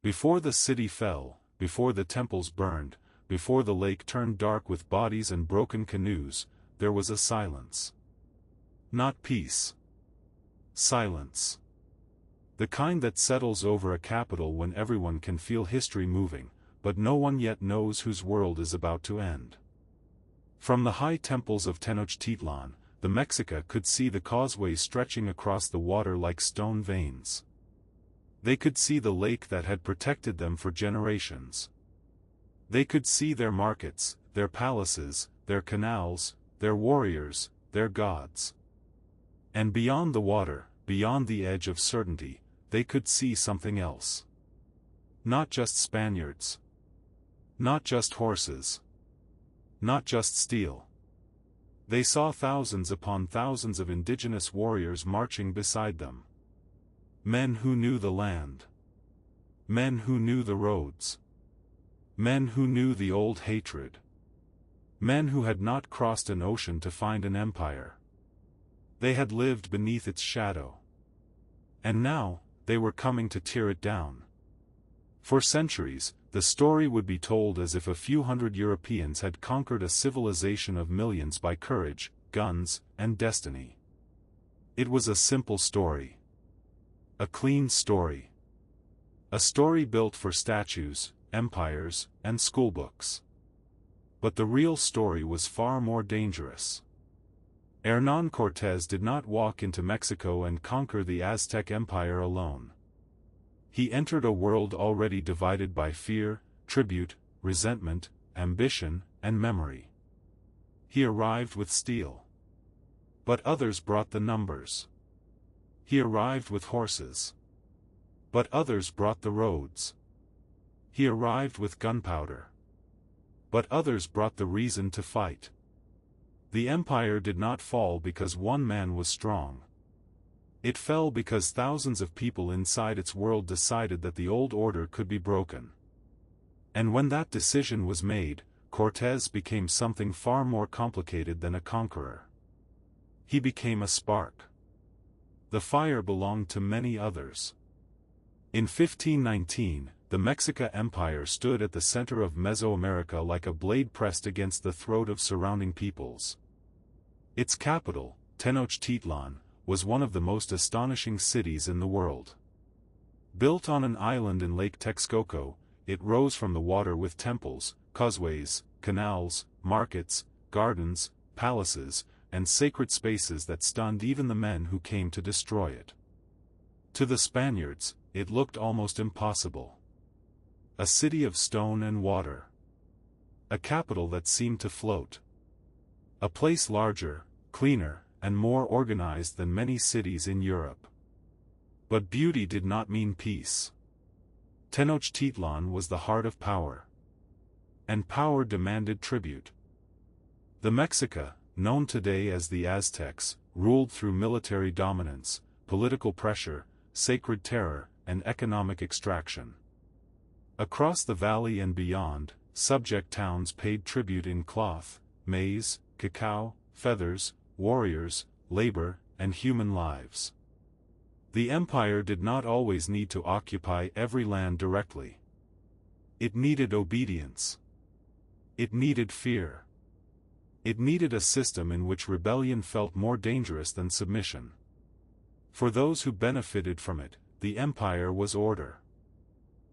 Before the city fell, before the temples burned, before the lake turned dark with bodies and broken canoes, there was a silence. Not peace. Silence. The kind that settles over a capital when everyone can feel history moving, but no one yet knows whose world is about to end. From the high temples of Tenochtitlan, the Mexica could see the causeways stretching across the water like stone veins. They could see the lake that had protected them for generations. They could see their markets, their palaces, their canals, their warriors, their gods. And beyond the water, beyond the edge of certainty, they could see something else. Not just Spaniards. Not just horses. Not just steel. They saw thousands upon thousands of indigenous warriors marching beside them. Men who knew the land. Men who knew the roads. Men who knew the old hatred. Men who had not crossed an ocean to find an empire. They had lived beneath its shadow. And now, they were coming to tear it down. For centuries, the story would be told as if a few hundred Europeans had conquered a civilization of millions by courage, guns, and destiny. It was a simple story. A clean story. A story built for statues, empires, and schoolbooks. But the real story was far more dangerous. Hernán Cortés did not walk into Mexico and conquer the Aztec Empire alone. He entered a world already divided by fear, tribute, resentment, ambition, and memory. He arrived with steel. But others brought the numbers. He arrived with horses. But others brought the roads. He arrived with gunpowder. But others brought the reason to fight. The empire did not fall because one man was strong. It fell because thousands of people inside its world decided that the old order could be broken. And when that decision was made, Cortés became something far more complicated than a conqueror. He became a spark. The fire belonged to many others. In 1519, the Mexica Empire stood at the center of Mesoamerica like a blade pressed against the throat of surrounding peoples. Its capital, Tenochtitlan, was one of the most astonishing cities in the world. Built on an island in Lake Texcoco, it rose from the water with temples, causeways, canals, markets, gardens, palaces, and sacred spaces that stunned even the men who came to destroy it. To the Spaniards, it looked almost impossible. A city of stone and water. A capital that seemed to float. A place larger, cleaner, and more organized than many cities in Europe. But beauty did not mean peace. Tenochtitlan was the heart of power. And power demanded tribute. The Mexica, known today as the Aztecs, ruled through military dominance, political pressure, sacred terror, and economic extraction. Across the valley and beyond, subject towns paid tribute in cloth, maize, cacao, feathers, warriors, labor, and human lives. The empire did not always need to occupy every land directly. It needed obedience. It needed fear. It needed a system in which rebellion felt more dangerous than submission. For those who benefited from it, the empire was order.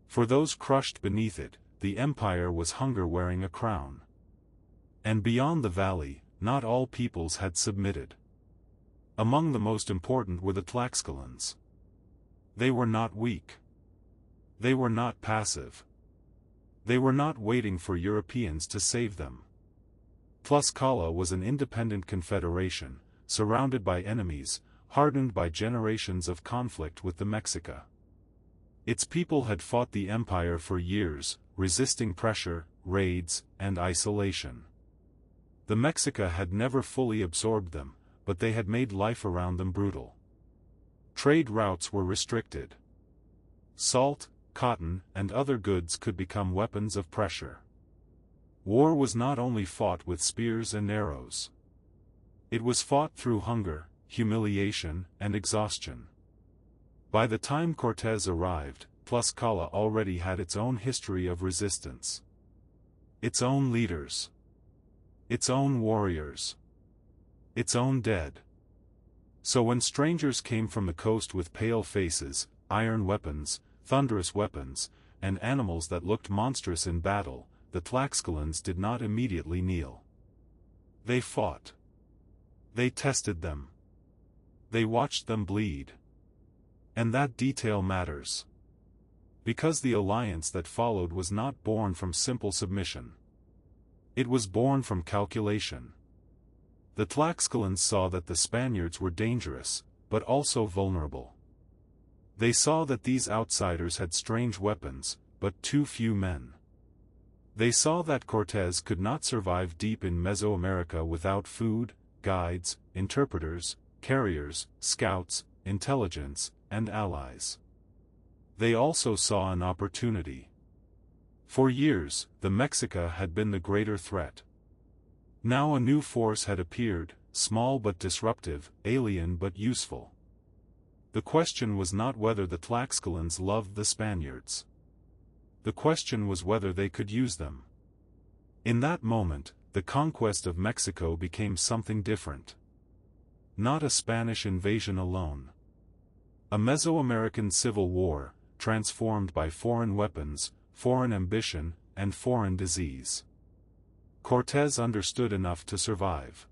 For those crushed beneath it, the empire was hunger wearing a crown. And beyond the valley, not all peoples had submitted. Among the most important were the Tlaxcalans. They were not weak. They were not passive. They were not waiting for Europeans to save them. Tlaxcala was an independent confederation, surrounded by enemies, hardened by generations of conflict with the Mexica. Its people had fought the empire for years, resisting pressure, raids, and isolation. The Mexica had never fully absorbed them, but they had made life around them brutal. Trade routes were restricted. Salt, cotton, and other goods could become weapons of pressure. War was not only fought with spears and arrows. It was fought through hunger, humiliation, and exhaustion. By the time Cortés arrived, Tlaxcala already had its own history of resistance. Its own leaders. Its own warriors. Its own dead. So when strangers came from the coast with pale faces, iron weapons, thunderous weapons, and animals that looked monstrous in battle, the Tlaxcalans did not immediately kneel. They fought. They tested them. They watched them bleed. And that detail matters. Because the alliance that followed was not born from simple submission. It was born from calculation. The Tlaxcalans saw that the Spaniards were dangerous, but also vulnerable. They saw that these outsiders had strange weapons, but too few men. They saw that Cortés could not survive deep in Mesoamerica without food, guides, interpreters, carriers, scouts, intelligence, and allies. They also saw an opportunity. For years, the Mexica had been the greater threat. Now a new force had appeared, small but disruptive, alien but useful. The question was not whether the Tlaxcalans loved the Spaniards. The question was whether they could use them. In that moment, the conquest of Mexico became something different. Not a Spanish invasion alone. A Mesoamerican civil war, transformed by foreign weapons, foreign ambition, and foreign disease. Cortés understood enough to survive.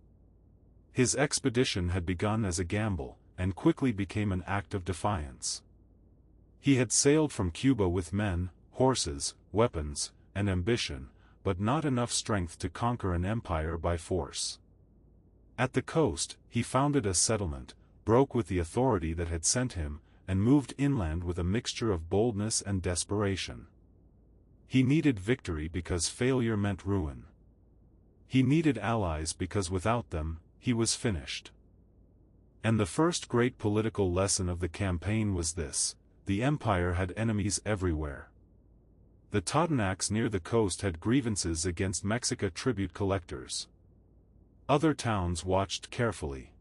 His expedition had begun as a gamble, and quickly became an act of defiance. He had sailed from Cuba with men, horses, weapons, and ambition, but not enough strength to conquer an empire by force. At the coast, he founded a settlement, broke with the authority that had sent him, and moved inland with a mixture of boldness and desperation. He needed victory because failure meant ruin. He needed allies because without them, he was finished. And the first great political lesson of the campaign was this: the empire had enemies everywhere. The Totonacs near the coast had grievances against Mexica tribute collectors. Other towns watched carefully.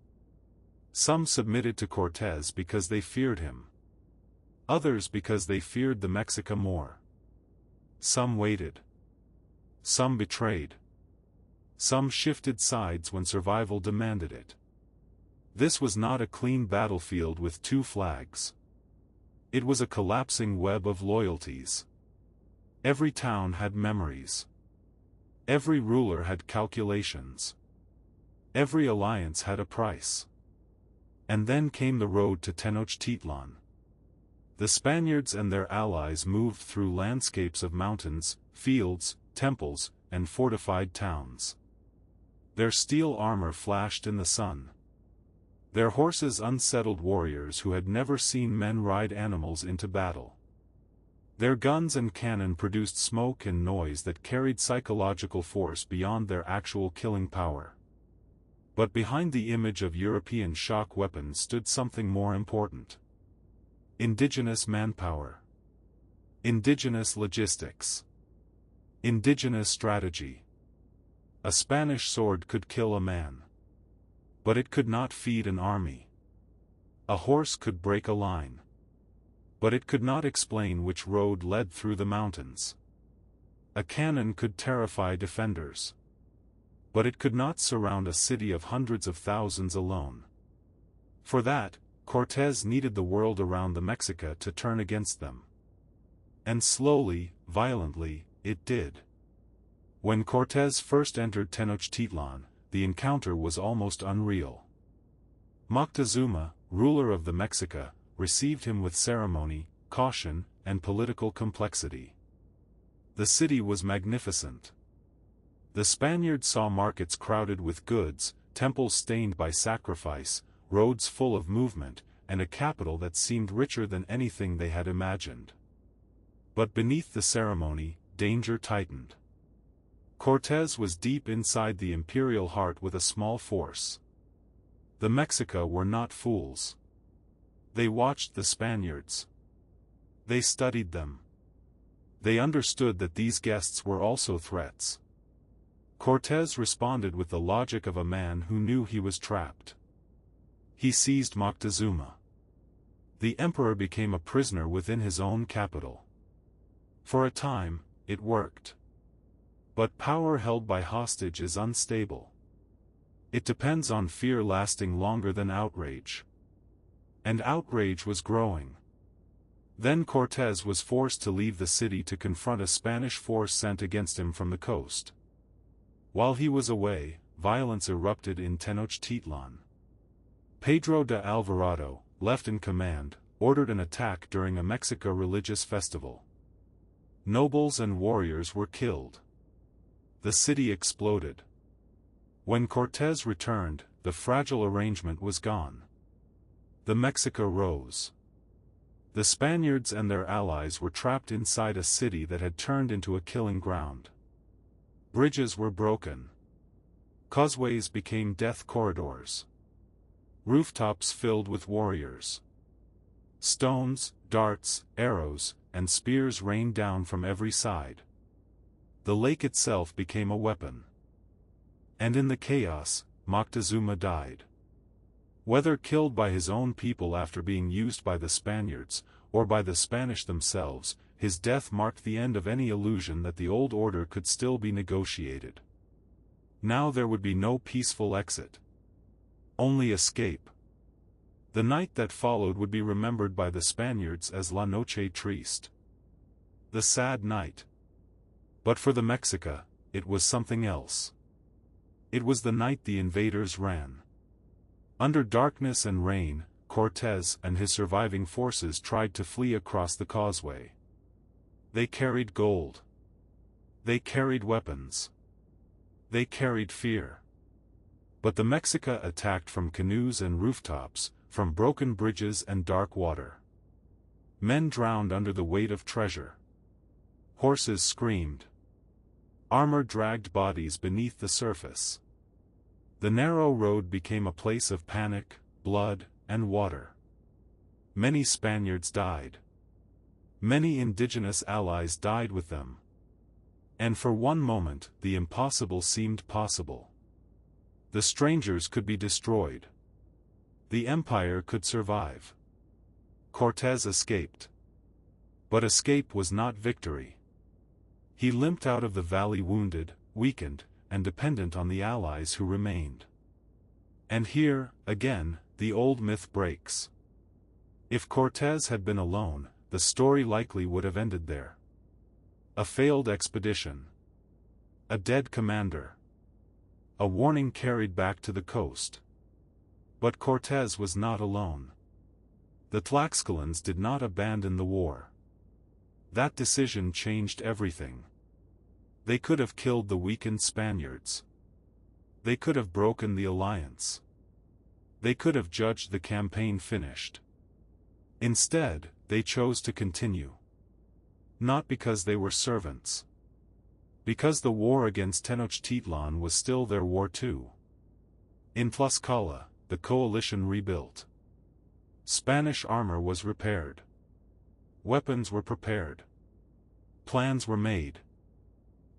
Some submitted to Cortés because they feared him. Others because they feared the Mexica more. Some waited. Some betrayed. Some shifted sides when survival demanded it. This was not a clean battlefield with two flags. It was a collapsing web of loyalties. Every town had memories. Every ruler had calculations. Every alliance had a price. And then came the road to Tenochtitlan. The Spaniards and their allies moved through landscapes of mountains, fields, temples, and fortified towns. Their steel armor flashed in the sun. Their horses unsettled warriors who had never seen men ride animals into battle. Their guns and cannon produced smoke and noise that carried psychological force beyond their actual killing power. But behind the image of European shock weapons stood something more important. Indigenous manpower. Indigenous logistics. Indigenous strategy. A Spanish sword could kill a man. But it could not feed an army. A horse could break a line. But it could not explain which road led through the mountains. A cannon could terrify defenders. But it could not surround a city of hundreds of thousands alone. For that, Cortés needed the world around the Mexica to turn against them. And slowly, violently, it did. When Cortés first entered Tenochtitlan, the encounter was almost unreal. Moctezuma, ruler of the Mexica, received him with ceremony, caution, and political complexity. The city was magnificent. The Spaniards saw markets crowded with goods, temples stained by sacrifice, roads full of movement, and a capital that seemed richer than anything they had imagined. But beneath the ceremony, danger tightened. Cortés was deep inside the imperial heart with a small force. The Mexica were not fools. They watched the Spaniards. They studied them. They understood that these guests were also threats. Cortés responded with the logic of a man who knew he was trapped. He seized Moctezuma. The emperor became a prisoner within his own capital. For a time, it worked. But power held by hostage is unstable. It depends on fear lasting longer than outrage. And outrage was growing. Then Cortés was forced to leave the city to confront a Spanish force sent against him from the coast. While he was away, violence erupted in Tenochtitlan. Pedro de Alvarado, left in command, ordered an attack during a Mexica religious festival. Nobles and warriors were killed. The city exploded. When Cortés returned, the fragile arrangement was gone. The Mexica rose. The Spaniards and their allies were trapped inside a city that had turned into a killing ground. Bridges were broken. Causeways became death corridors. Rooftops filled with warriors. Stones, darts, arrows, and spears rained down from every side. The lake itself became a weapon. And in the chaos, Moctezuma died. Whether killed by his own people after being used by the Spaniards, or by the Spanish themselves, his death marked the end of any illusion that the old order could still be negotiated. Now there would be no peaceful exit. Only escape. The night that followed would be remembered by the Spaniards as La Noche Triste. The sad night. But for the Mexica, it was something else. It was the night the invaders ran. Under darkness and rain, Cortés and his surviving forces tried to flee across the causeway. They carried gold. They carried weapons. They carried fear. But the Mexica attacked from canoes and rooftops, from broken bridges and dark water. Men drowned under the weight of treasure. Horses screamed. Armor dragged bodies beneath the surface. The narrow road became a place of panic, blood, and water. Many Spaniards died. Many indigenous allies died with them. And for one moment, the impossible seemed possible. The strangers could be destroyed. The empire could survive. Cortés escaped. But escape was not victory. He limped out of the valley wounded, weakened, and dependent on the allies who remained. And here, again, the old myth breaks. If Cortés had been alone, the story likely would have ended there. A failed expedition. A dead commander. A warning carried back to the coast. But Cortés was not alone. The Tlaxcalans did not abandon the war. That decision changed everything. They could have killed the weakened Spaniards. They could have broken the alliance. They could have judged the campaign finished. Instead, they chose to continue. Not because they were servants. Because the war against Tenochtitlan was still their war too. In Tlaxcala, the coalition rebuilt. Spanish armor was repaired. Weapons were prepared. Plans were made.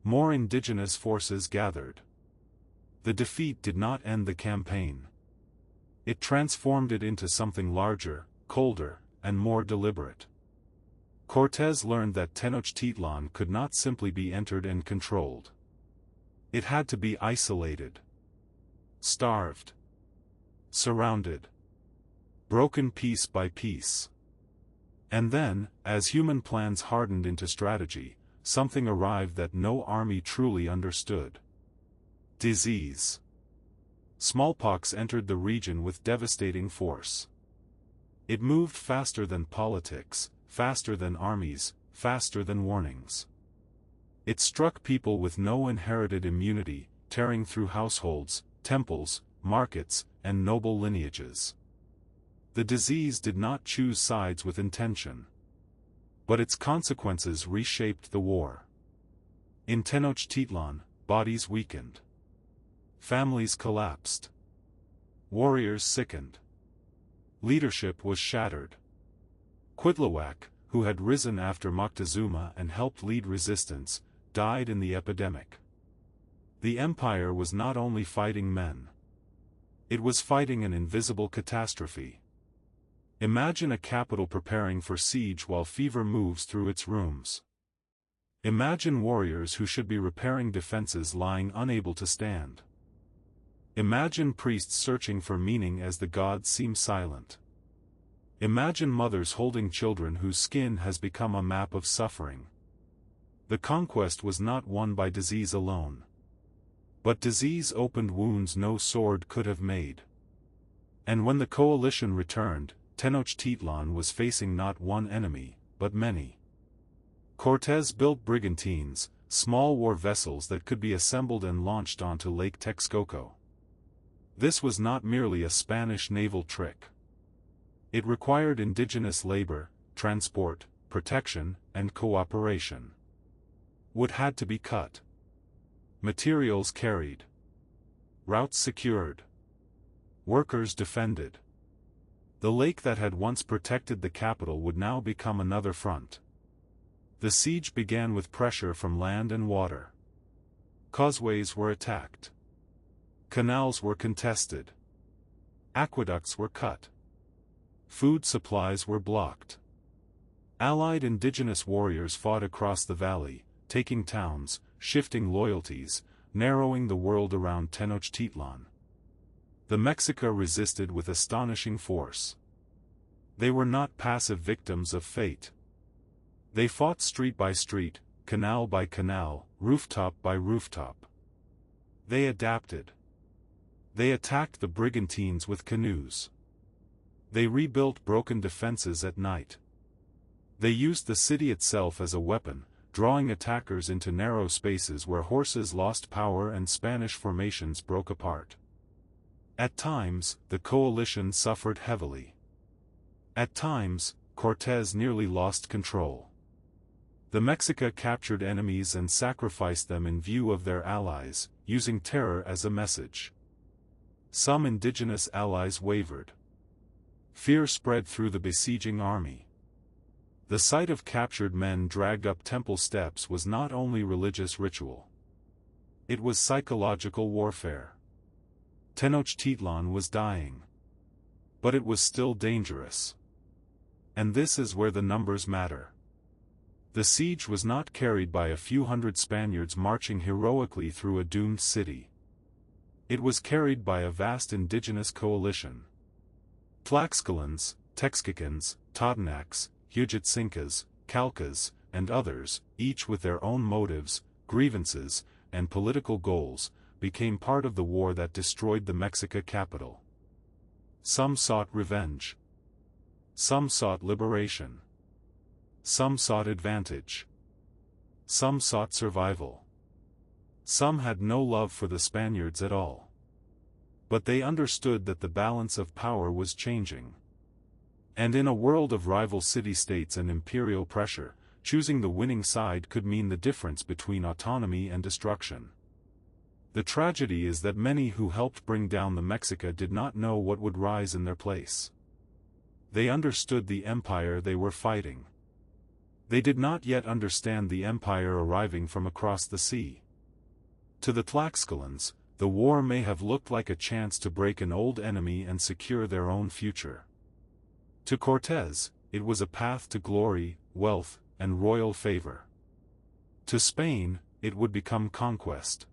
More indigenous forces gathered. The defeat did not end the campaign. It transformed it into something larger, colder, and more deliberate. Cortés learned that Tenochtitlan could not simply be entered and controlled. It had to be isolated. Starved. Surrounded. Broken piece by piece. And then, as human plans hardened into strategy, something arrived that no army truly understood. Disease. Smallpox entered the region with devastating force. It moved faster than politics, faster than armies, faster than warnings. It struck people with no inherited immunity, tearing through households, temples, markets, and noble lineages. The disease did not choose sides with intention. But its consequences reshaped the war. In Tenochtitlan, bodies weakened. Families collapsed. Warriors sickened. Leadership was shattered. Cuitlahuac, who had risen after Moctezuma and helped lead resistance, died in the epidemic. The empire was not only fighting men. It was fighting an invisible catastrophe. Imagine a capital preparing for siege while fever moves through its rooms. Imagine warriors who should be repairing defenses lying unable to stand. Imagine priests searching for meaning as the gods seem silent. Imagine mothers holding children whose skin has become a map of suffering. The conquest was not won by disease alone. But disease opened wounds no sword could have made. And when the coalition returned, Tenochtitlan was facing not one enemy, but many. Cortés built brigantines, small war vessels that could be assembled and launched onto Lake Texcoco. This was not merely a Spanish naval trick. It required indigenous labor, transport, protection, and cooperation. Wood had to be cut. Materials carried. Routes secured. Workers defended. The lake that had once protected the capital would now become another front. The siege began with pressure from land and water. Causeways were attacked. Canals were contested. Aqueducts were cut. Food supplies were blocked. Allied indigenous warriors fought across the valley, taking towns, shifting loyalties, narrowing the world around Tenochtitlan. The Mexica resisted with astonishing force. They were not passive victims of fate. They fought street by street, canal by canal, rooftop by rooftop. They adapted. They attacked the brigantines with canoes. They rebuilt broken defenses at night. They used the city itself as a weapon, drawing attackers into narrow spaces where horses lost power and Spanish formations broke apart. At times, the coalition suffered heavily. At times, Cortés nearly lost control. The Mexica captured enemies and sacrificed them in view of their allies, using terror as a message. Some indigenous allies wavered. Fear spread through the besieging army. The sight of captured men dragged up temple steps was not only religious ritual. It was psychological warfare. Tenochtitlan was dying. But it was still dangerous. And this is where the numbers matter. The siege was not carried by a few hundred Spaniards marching heroically through a doomed city. It was carried by a vast indigenous coalition. Tlaxcalans, Texcocans, Totonacs, Huitzincas, Calcas, and others, each with their own motives, grievances, and political goals, became part of the war that destroyed the Mexica capital. Some sought revenge. Some sought liberation. Some sought advantage. Some sought survival. Some had no love for the Spaniards at all. But they understood that the balance of power was changing. And in a world of rival city-states and imperial pressure, choosing the winning side could mean the difference between autonomy and destruction. The tragedy is that many who helped bring down the Mexica did not know what would rise in their place. They understood the empire they were fighting. They did not yet understand the empire arriving from across the sea. To the Tlaxcalans, the war may have looked like a chance to break an old enemy and secure their own future. To Cortés, it was a path to glory, wealth, and royal favor. To Spain, it would become conquest.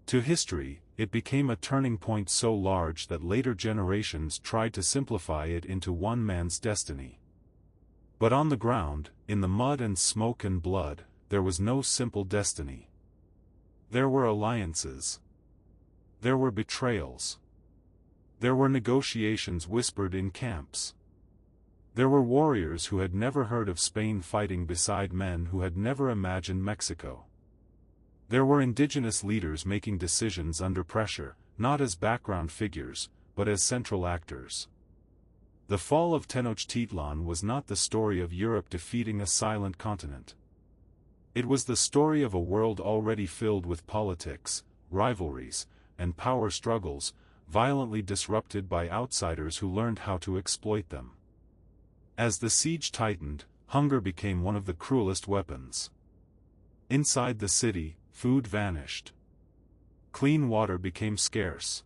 To history, it became a turning point so large that later generations tried to simplify it into one man's destiny. But on the ground, in the mud and smoke and blood, there was no simple destiny. There were alliances. There were betrayals. There were negotiations whispered in camps. There were warriors who had never heard of Spain fighting beside men who had never imagined Mexico. There were indigenous leaders making decisions under pressure, not as background figures, but as central actors. The fall of Tenochtitlan was not the story of Europe defeating a silent continent. It was the story of a world already filled with politics, rivalries, and power struggles, violently disrupted by outsiders who learned how to exploit them. As the siege tightened, hunger became one of the cruelest weapons. Inside the city, food vanished. Clean water became scarce.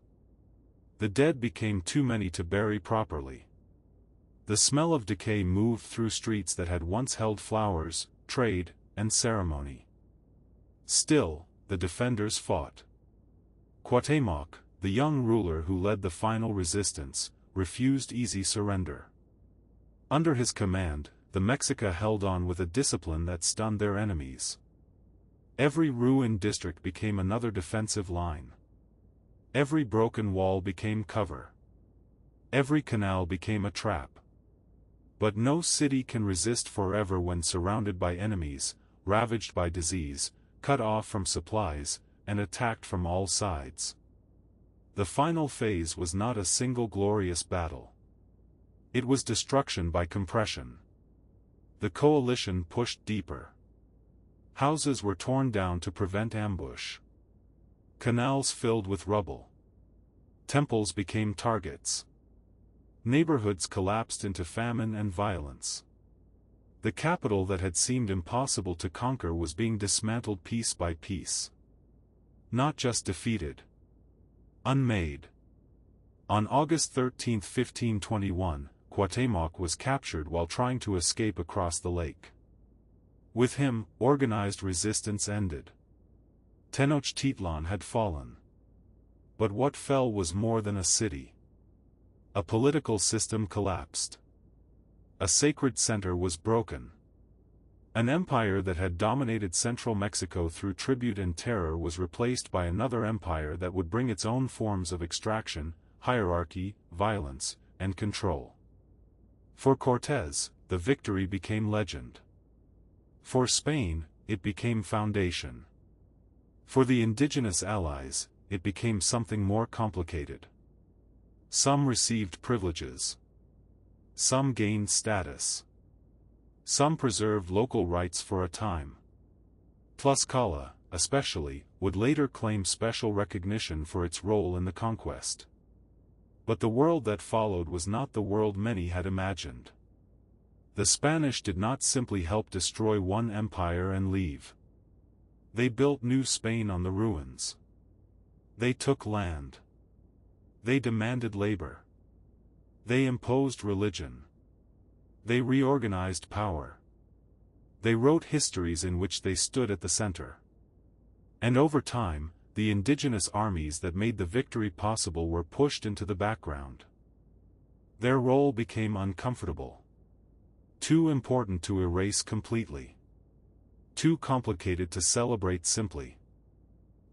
The dead became too many to bury properly. The smell of decay moved through streets that had once held flowers, trade, and ceremony. Still, the defenders fought. Cuauhtémoc, the young ruler who led the final resistance, refused easy surrender. Under his command, the Mexica held on with a discipline that stunned their enemies. Every ruined district became another defensive line. Every broken wall became cover. Every canal became a trap. But no city can resist forever when surrounded by enemies, ravaged by disease, cut off from supplies, and attacked from all sides. The final phase was not a single glorious battle. It was destruction by compression. The coalition pushed deeper. Houses were torn down to prevent ambush. Canals filled with rubble. Temples became targets. Neighborhoods collapsed into famine and violence. The capital that had seemed impossible to conquer was being dismantled piece by piece. Not just defeated. Unmade. On August 13, 1521, Cuauhtémoc was captured while trying to escape across the lake. With him, organized resistance ended. Tenochtitlan had fallen. But what fell was more than a city. A political system collapsed. A sacred center was broken. An empire that had dominated central Mexico through tribute and terror was replaced by another empire that would bring its own forms of extraction, hierarchy, violence, and control. For Cortés, the victory became legend. For Spain, it became foundation. For the indigenous allies, it became something more complicated. Some received privileges. Some gained status. Some preserved local rights for a time. Tlaxcala, especially, would later claim special recognition for its role in the conquest. But the world that followed was not the world many had imagined. The Spanish did not simply help destroy one empire and leave. They built New Spain on the ruins. They took land. They demanded labor. They imposed religion. They reorganized power. They wrote histories in which they stood at the center. And over time, the indigenous armies that made the victory possible were pushed into the background. Their role became uncomfortable. Too important to erase completely. Too complicated to celebrate simply.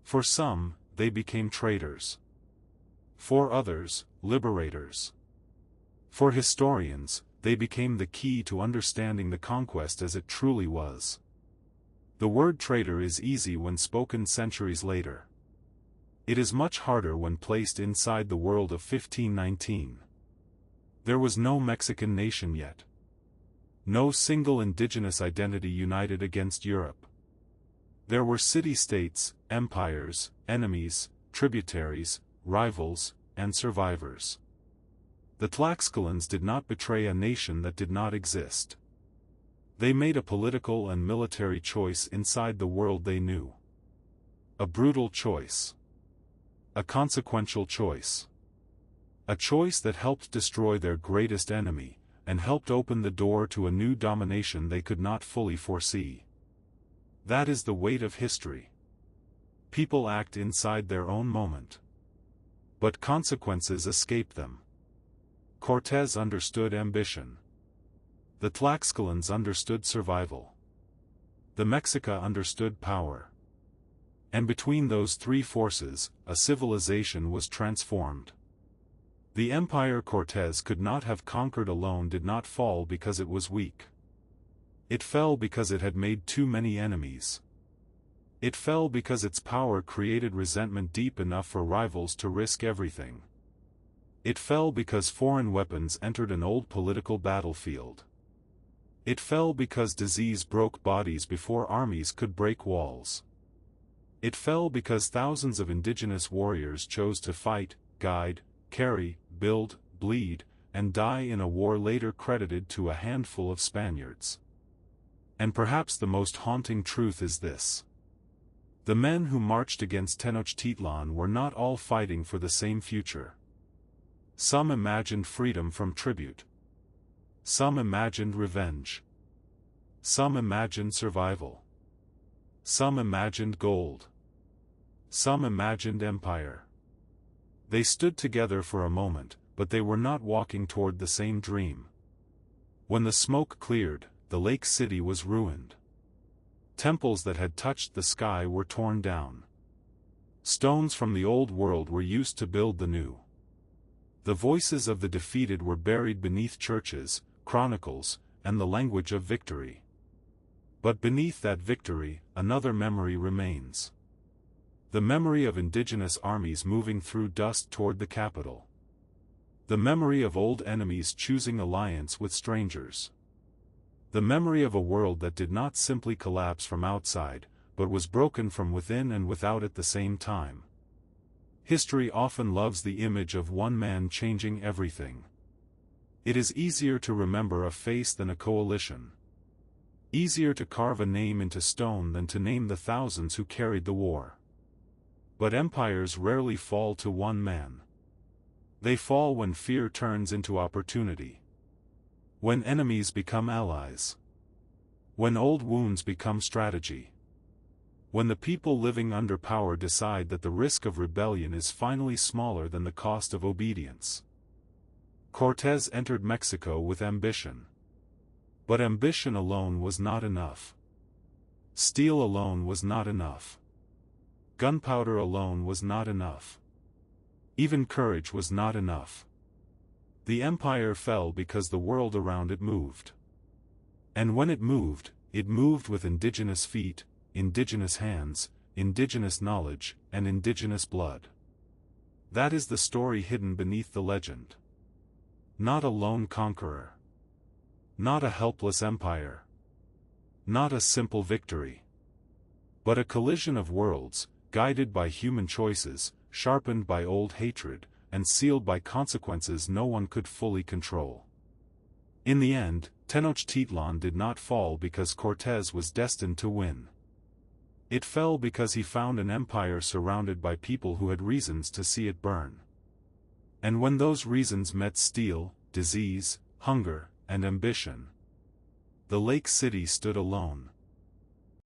For some, they became traitors. For others, liberators. For historians, they became the key to understanding the conquest as it truly was. The word traitor is easy when spoken centuries later. It is much harder when placed inside the world of 1519. There was no Mexican nation yet. No single indigenous identity united against Europe. There were city-states, empires, enemies, tributaries, rivals, and survivors. The Tlaxcalans did not betray a nation that did not exist. They made a political and military choice inside the world they knew. A brutal choice. A consequential choice. A choice that helped destroy their greatest enemy, and helped open the door to a new domination they could not fully foresee. That is the weight of history. People act inside their own moment. But consequences escape them. Cortés understood ambition. The Tlaxcalans understood survival. The Mexica understood power. And between those three forces, a civilization was transformed. The empire Cortés could not have conquered alone did not fall because it was weak. It fell because it had made too many enemies. It fell because its power created resentment deep enough for rivals to risk everything. It fell because foreign weapons entered an old political battlefield. It fell because disease broke bodies before armies could break walls. It fell because thousands of indigenous warriors chose to fight, guide, carry, build, bleed, and die in a war later credited to a handful of Spaniards. And perhaps the most haunting truth is this. The men who marched against Tenochtitlan were not all fighting for the same future. Some imagined freedom from tribute. Some imagined revenge. Some imagined survival. Some imagined gold. Some imagined empire. They stood together for a moment, but they were not walking toward the same dream. When the smoke cleared, the lake city was ruined. Temples that had touched the sky were torn down. Stones from the old world were used to build the new. The voices of the defeated were buried beneath churches, chronicles, and the language of victory. But beneath that victory, another memory remains. The memory of indigenous armies moving through dust toward the capital. The memory of old enemies choosing alliance with strangers. The memory of a world that did not simply collapse from outside, but was broken from within and without at the same time. History often loves the image of one man changing everything. It is easier to remember a face than a coalition. Easier to carve a name into stone than to name the thousands who carried the war. But empires rarely fall to one man. They fall when fear turns into opportunity. When enemies become allies. When old wounds become strategy. When the people living under power decide that the risk of rebellion is finally smaller than the cost of obedience. Cortés entered Mexico with ambition. But ambition alone was not enough. Steel alone was not enough. Gunpowder alone was not enough. Even courage was not enough. The empire fell because the world around it moved. And when it moved with indigenous feet, indigenous hands, indigenous knowledge, and indigenous blood. That is the story hidden beneath the legend. Not a lone conqueror. Not a helpless empire. Not a simple victory. But a collision of worlds, guided by human choices, sharpened by old hatred, and sealed by consequences no one could fully control. In the end, Tenochtitlan did not fall because Cortés was destined to win. It fell because he found an empire surrounded by people who had reasons to see it burn. And when those reasons met steel, disease, hunger, and ambition, the lake city stood alone.